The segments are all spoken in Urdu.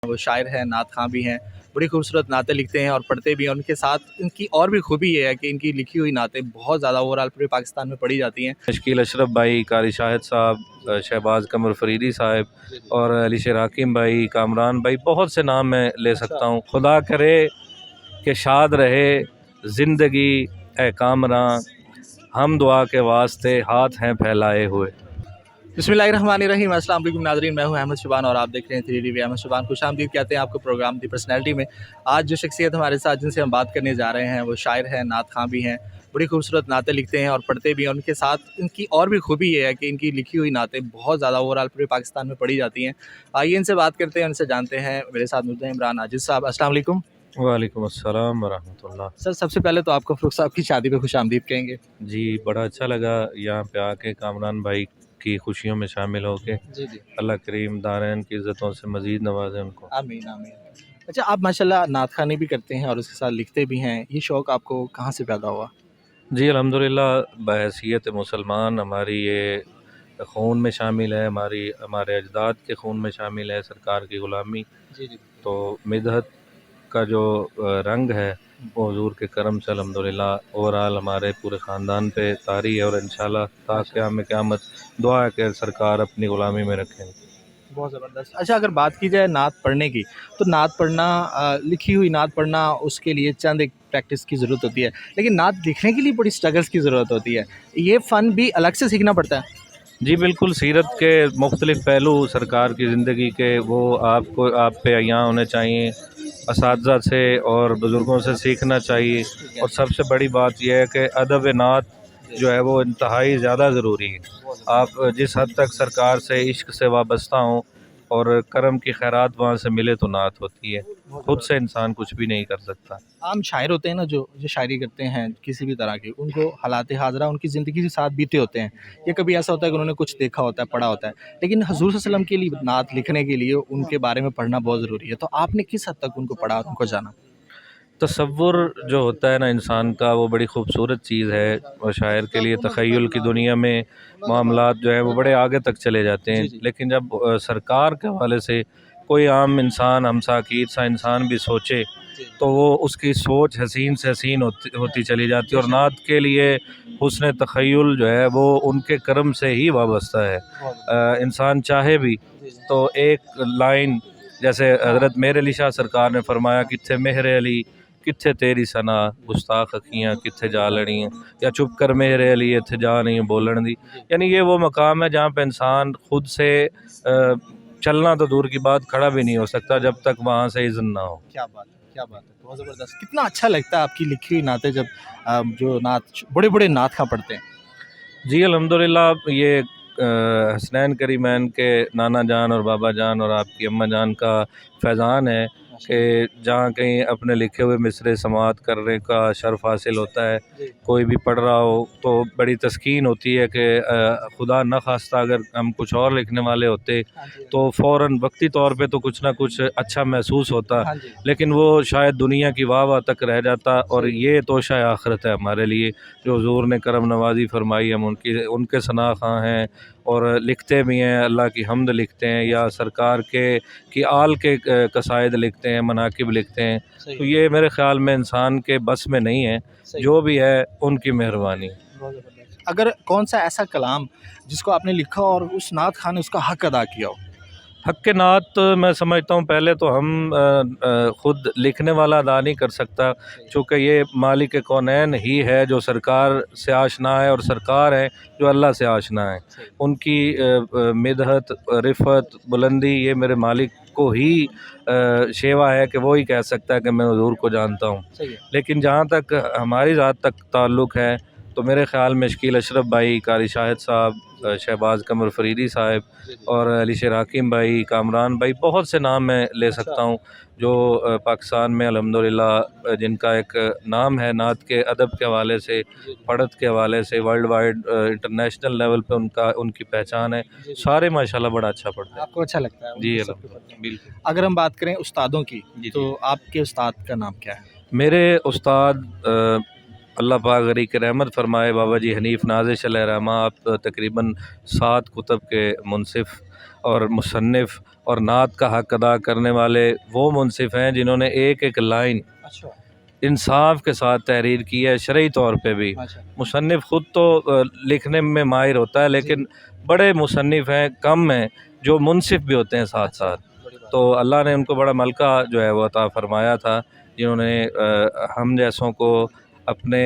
وہ شاعر ہیں، نعت خواں بھی ہیں، بڑی خوبصورت نعتیں لکھتے ہیں اور پڑھتے بھی ہیں. ان کے ساتھ ان کی اور بھی خوبی یہ ہے کہ ان کی لکھی ہوئی نعتیں بہت زیادہ اوور آل پورے پاکستان میں پڑھی جاتی ہیں. شکیل اشرف بھائی، قاری شاہد صاحب، شہباز قمر فریدی صاحب اور علی شیر حاکم بھائی، کامران بھائی، بہت سے نام میں لے سکتا ہوں. خدا کرے کہ شاد رہے زندگی اے کامراں، ہم دعا کے واسطے ہاتھ ہیں پھیلائے ہوئے. بسم اللہ الرحمن الرحیم. السلام علیکم ناظرین، میں ہوں احمد شبان اور آپ دیکھ رہے ہیں 3DV. احمد شبان خوش آمدید کہتے ہیں آپ کو پروگرام دی پرسنالٹی میں. آج جو شخصیت ہمارے ساتھ جن سے ہم بات کرنے جا رہے ہیں وہ شاعر ہیں، نعت خواں بھی ہیں، بڑی خوبصورت نعتیں لکھتے ہیں اور پڑھتے بھی ہیں. ان کے ساتھ ان کی اور بھی خوبی یہ ہے کہ ان کی لکھی ہوئی نعتیں بہت زیادہ اوور آل پورے پاکستان میں پڑھی جاتی ہیں. آئیے ان سے بات کرتے ہیں، ان سے جانتے ہیں. میرے ساتھ موجود ہیں عمران عاجز صاحب. السلام علیکم. وعلیکم السلام ورحمۃ اللہ. سر سب سے پہلے تو آپ کو فروخ صاحب کی شادی پہ خوش آمدید کہیں گے. جی بڑا اچھا لگا یہاں پہ آ کے کامران بھائی کی خوشیوں میں شامل ہو کے. جی جی، اللہ کریم دارین کی عزتوں سے مزید نوازے ان کو. آمین آمین. اچھا، آپ ماشاءاللہ نعت خوانی بھی کرتے ہیں اور اس کے ساتھ لکھتے بھی ہیں. یہ شوق آپ کو کہاں سے پیدا ہوا؟ جی الحمدللہ، بحیثیت مسلمان ہماری یہ خون میں شامل ہے، ہمارے اجداد کے خون میں شامل ہے سرکار کی غلامی. جی جی. تو مدحت کا جو رنگ ہے وہ حضور کے کرم سے الحمدللہ اوورآل ہمارے پورے خاندان پہ طاری ہے، اور انشاءاللہ تا قیام قیامت دعا ہے کہ سرکار اپنی غلامی میں رکھیں. بہت زبردست. اچھا، اگر بات کی جائے نعت پڑھنے کی تو نعت پڑھنا، لکھی ہوئی نعت پڑھنا، اس کے لیے چند ایک پریکٹس کی ضرورت ہوتی ہے، لیکن نعت لکھنے کے لیے بڑی سٹرگلس کی ضرورت ہوتی ہے. یہ فن بھی الگ سے سیکھنا پڑتا ہے. جی بالکل، سیرت کے مختلف پہلو سرکار کی زندگی کے وہ آپ پہ عیاں ہونے چاہیے، اساتذہ سے اور بزرگوں سے سیکھنا چاہیے. اور سب سے بڑی بات یہ ہے کہ ادب نعت جو ہے وہ انتہائی زیادہ ضروری ہے. آپ جس حد تک سرکار سے عشق سے وابستہ ہوں اور کرم کی خیرات وہاں سے ملے تو نعت ہوتی ہے. خود سے انسان کچھ بھی نہیں کر سکتا. عام شاعر ہوتے ہیں نا، جو شاعری کرتے ہیں کسی بھی طرح کی، ان کو حالات حاضرہ ان کی زندگی کے ساتھ بیتے ہوتے ہیں. یہ کبھی ایسا ہوتا ہے کہ انہوں نے کچھ دیکھا ہوتا ہے، پڑھا ہوتا ہے، لیکن حضور صلی اللہ علیہ وسلم کے لیے نعت لکھنے کے لیے ان کے بارے میں پڑھنا بہت ضروری ہے. تو آپ نے کس حد تک ان کو پڑھا، ان کو جانا؟ تصور جو ہوتا ہے نا انسان کا، وہ بڑی خوبصورت چیز ہے. اور شاعر کے لیے تخیل کی دنیا میں معاملات جو ہیں وہ بڑے آگے تک چلے جاتے ہیں. لیکن جب سرکار کے حوالے سے کوئی عام انسان، ہم ساکیر سا انسان بھی سوچے تو وہ اس کی سوچ حسین سے حسین ہوتی چلی جاتی ہے. اور نعت کے لیے حسن تخیل جو ہے وہ ان کے کرم سے ہی وابستہ ہے. انسان چاہے بھی تو ایک لائن، جیسے حضرت مہر علی شاہ سرکار نے فرمایا، کتھے مہر علی کتھے تیری ثنا، گستاخ اکھیاں کتھے جا لڑی ہیں، یا چپ کر مہر علی اتھے جا نہیں بولن دی. یعنی یہ وہ مقام ہے جہاں پہ انسان خود سے چلنا تو دور کی بات، کھڑا بھی نہیں ہو سکتا جب تک وہاں سے اذن نہ ہو. کیا بات ہے، کیا بات ہے، بہت زبردست. کتنا اچھا لگتا ہے آپ کی لکھی ہوئی نعتیں جب جو نعت بڑے بڑے نعت خواں پڑھتے ہیں. جی الحمدللہ، یہ حسنین کریمین کے نانا جان اور بابا جان اور آپ کی اماں جان کا فیضان ہے کہ جہاں کہیں اپنے لکھے ہوئے مصرے سماعت کرنے کا شرف حاصل ہوتا ہے. کوئی بھی پڑھ رہا ہو تو بڑی تسکین ہوتی ہے کہ خدا نہ خواستہ اگر ہم کچھ اور لکھنے والے ہوتے تو فوراً وقتی طور پہ تو کچھ نہ کچھ اچھا محسوس ہوتا، لیکن وہ شاید دنیا کی واہ واہ تک رہ جاتا. اور یہ توشہ آخرت ہے ہمارے لیے جو حضور نے کرم نوازی فرمائی. ہم ان کے ثنا خواں ہیں اور لکھتے بھی ہیں، اللہ کی حمد لکھتے ہیں یا سرکار کی آل کے قصائد لکھتے ہیں، مناقب لکھتے ہیں. تو یہ میرے خیال میں انسان کے بس میں نہیں ہے، جو بھی ہے ان کی مہربانی. اگر کون سا ایسا کلام جس کو آپ نے لکھا اور اس نعت خواں نے اس کا حق ادا کیا ہو؟ حق نعت میں سمجھتا ہوں پہلے تو ہم خود لکھنے والا ادا نہیں کر سکتا، چونکہ یہ مالک کونین ہی ہے جو سرکار سے آشنا ہے، اور سرکار ہے جو اللہ سے آشنا ہے. ان کی مدحت، رفعت، بلندی یہ میرے مالک کو ہی شیوا ہے کہ وہی کہہ سکتا ہے کہ میں حضور کو جانتا ہوں. لیکن جہاں تک ہماری ذات تک تعلق ہے تو میرے خیال میں شکیل اشرف بھائی، قاری شاہد صاحب، شہباز قمر فریدی صاحب اور علی شیر حاکم بھائی، کامران بھائی، بہت سے نام میں لے سکتا ہوں جو پاکستان میں الحمدللہ جن کا ایک نام ہے نعت کے ادب کے حوالے سے، پڑھت کے حوالے سے، ورلڈ وائڈ انٹرنیشنل لیول پہ ان کی پہچان ہے. سارے ماشاءاللہ بڑا اچھا پڑھتے ہیں. آپ کو اچھا لگتا ہے؟ جی بالکل. اگر ہم بات کریں استادوں کی تو آپ کے استاد کا نام کیا ہے؟ میرے استاد اللہ پاک غریق رحمت فرمائے بابا جی حنیف نازش علیہ رحمہ، آپ تقریباً 7 کتب کے منصف اور مصنف اور نعت کا حق ادا کرنے والے وہ منصف ہیں جنہوں نے ایک ایک لائن اچھا انصاف کے ساتھ تحریر کی ہے، شرعی طور پہ بھی۔ مصنف خود تو لکھنے میں ماہر ہوتا ہے، لیکن بڑے مصنف ہیں، کم ہیں جو منصف بھی ہوتے ہیں ساتھ ساتھ۔ تو اللہ نے ان کو بڑا ملکہ جو ہے وہ عطا فرمایا تھا، جنہوں نے ہم جیسوں کو اپنے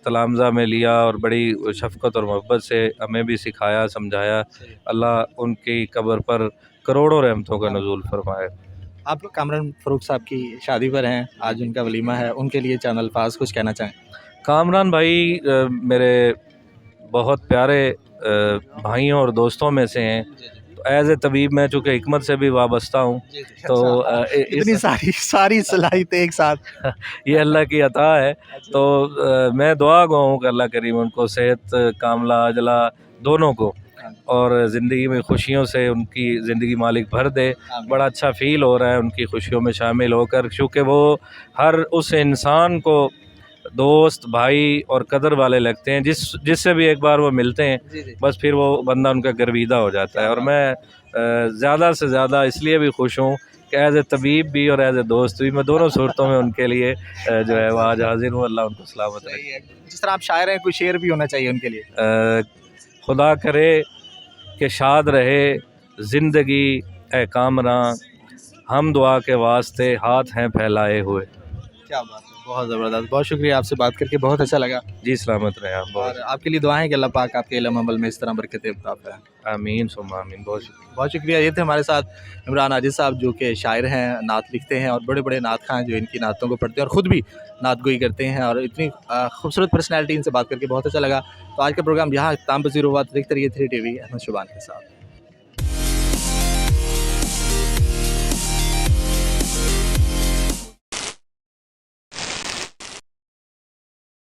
تلامذہ میں لیا اور بڑی شفقت اور محبت سے ہمیں بھی سکھایا سمجھایا۔ اللہ ان کی قبر پر کروڑوں رحمتوں کا نزول فرمائے۔ آپ کامران فاروق صاحب کی شادی پر ہیں، آج ان کا ولیمہ ہے، ان کے لیے چند الفاظ کچھ کہنا چاہیں؟ کامران بھائی میرے بہت پیارے بھائیوں اور دوستوں میں سے ہیں۔ ایز اے طبیب میں چونکہ حکمت سے بھی وابستہ ہوں، تو اتنی ساری صلاحیتیں ایک ساتھ یہ اللہ کی عطا ہے۔ تو میں دعا گو ہوں کہ اللہ کریم ان کو صحت کاملہ عاجلہ دونوں کو، اور زندگی میں خوشیوں سے ان کی زندگی مالک بھر دے۔ بڑا اچھا فیل ہو رہا ہے ان کی خوشیوں میں شامل ہو کر، کیونکہ وہ ہر اس انسان کو دوست بھائی اور قدر والے لگتے ہیں جس سے بھی ایک بار وہ ملتے ہیں، بس پھر وہ بندہ ان کا گرویدہ ہو جاتا ہے۔ اور میں زیادہ سے زیادہ اس لیے بھی خوش ہوں کہ ایز اے طبیب بھی اور ایز اے دوست بھی، میں دونوں صورتوں میں ان کے لیے جو ہے وہ آج حاضر ہوں۔ اللہ ان کو سلامت رکھے۔ جس طرح آپ شاعر ہیں، کوئی شعر بھی ہونا چاہیے ان کے لیے۔ خدا کرے کہ شاد رہے زندگی اے کامراں، ہم دعا کے واسطے ہاتھ ہیں پھیلائے ہوئے۔ کیا بات ہے، بہت زبردست، بہت شکریہ، آپ سے بات کر کے بہت اچھا لگا۔ جی سلامت رہے آپ، اور آپ کے لیے دعائیں کہ اللہ پاک آپ کے علم عمل میں اس طرح برکتیں عطا فرمائے۔ آمین ثم آمین۔ بہت شکریہ، بہت شکریہ۔ یہ تھے ہمارے ساتھ عمران عاجز صاحب، جو کہ شاعر ہیں، نعت لکھتے ہیں اور بڑے بڑے نعت خواں جو ان کی نعتوں کو پڑھتے ہیں اور خود بھی نعت گوئی کرتے ہیں، اور اتنی خوبصورت پرسنالٹی، ان سے بات کر کے بہت اچھا لگا۔ تو آج کا پروگرام یہاں اختتام پذیر ہوا۔ دیکھتے رہیے 3 TV احمد شبان کے ساتھ۔